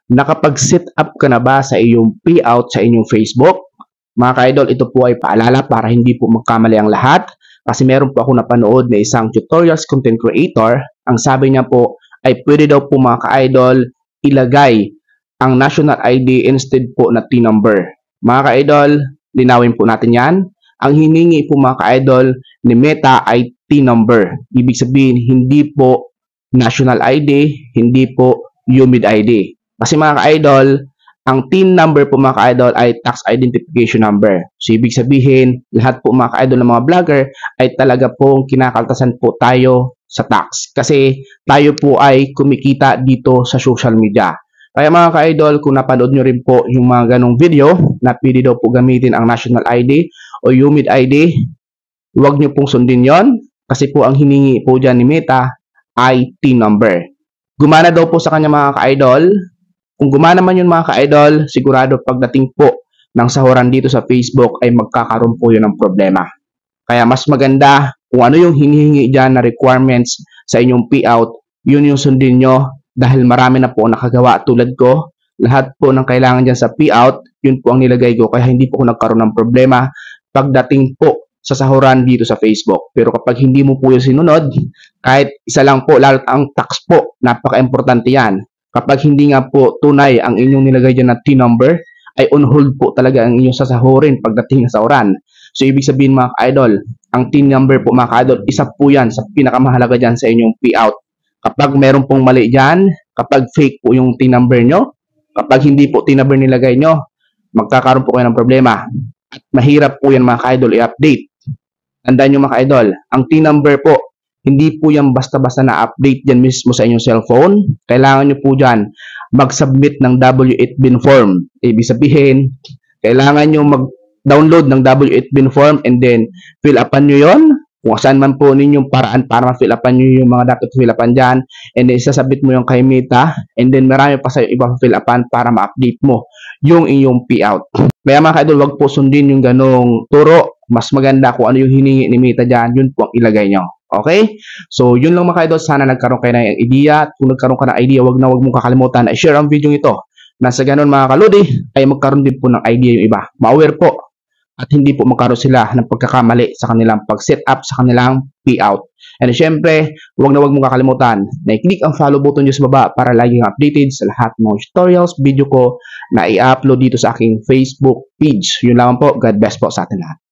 Nakapag-set up ka na ba sa iyong payout sa inyong Facebook? Mga ka-idol, ito po ay paalala para hindi po magkamali ang lahat. Kasi meron po ako napanood na isang tutorials content creator. Ang sabi niya po ay pwede daw po mga ka-idol ilagay ang national ID instead po na T number. Mga ka-idol, linawin po natin yan. Ang hiningi po mga ka-idol ni Meta ay T number. Ibig sabihin, hindi po national ID, hindi po UMID ID. Kasi mga ka-idol, ang TIN number po mga ka-idol ay tax identification number. So, ibig sabihin, lahat po mga ka-idol ng mga vlogger ay talaga pong kinakaltasan po tayo sa tax. Kasi tayo po ay kumikita dito sa social media. Kaya mga ka-idol, kung napanood nyo rin po yung mga ganong video na pwede daw po gamitin ang national ID o UMID ID, huwag nyo pong sundin yon. Kasi po ang hiningi po dyan ni Meta ay TIN number. Gumana daw po sa kanya mga ka-idol. Kung gumana man yun mga ka-idol, sigurado pagdating po ng sahuran dito sa Facebook ay magkakaroon po yun ng problema. Kaya mas maganda kung ano yung hinihingi dyan na requirements sa inyong payout, yun yung sundin nyo dahil marami na po nakagawa tulad ko. Lahat po ng kailangan dyan sa payout, yun po ang nilagay ko kaya hindi po ako nagkaroon ng problema pagdating po sa sahuran dito sa Facebook. Pero kapag hindi mo po yung sinunod, kahit isa lang po, lalo ang tax po, napaka-importante yan. Kapag hindi nga po tunay ang inyong nilagay dyan na T number, ay on hold po talaga ang inyong sasahurin pagdating sa sahuran. So, ibig sabihin mga ka-idol, ang T number po mga ka-idol, isa po yan sa pinakamahalaga dyan sa inyong payout. Kapag meron pong mali dyan, kapag fake po yung T number nyo, kapag hindi po T number nilagay nyo, magkakaroon po kayo ng problema. At mahirap po yan mga ka-idol i-update. Tandaan nyo mga ka-idol, ang T number po, hindi po yan basta-basta na-update dyan mismo sa inyong cellphone. Kailangan nyo po dyan mag-submit ng W8 bin form. Ibig sabihin, kailangan nyo mag-download ng W8 bin form and then fill upan nyo yon. Kung saan man po ninyong paraan para ma-fill upan nyo yung mga dapat fill upan dyan. And then isasabit mo yung kay Meta. And then marami pa sa ibang fill upan para ma-update mo yung inyong payout. Kaya mga ka-idol, wag po sundin yung ganong turo. Mas maganda kung ano yung hiningi ni Meta dyan, yun po ang ilagay nyo. Okay? So, yun lang mga ka-idol. Sana nagkaroon kayo ng idea. At kung nagkaroon ka ng idea, wag mong kakalimutan na i-share ang video ito. Nasa ganun mga kaludi, ay magkaroon din po ng idea yung iba. Ma-aware po. At hindi po magkaroon sila ng pagkakamali sa kanilang pag-set up sa kanilang payout. And syempre, wag mong kakalimutan na i-click ang follow button nyo sa baba para laging updated sa lahat ng tutorials, video ko na i-upload dito sa aking Facebook page. Yun lang po. God bless po sa atin lahat.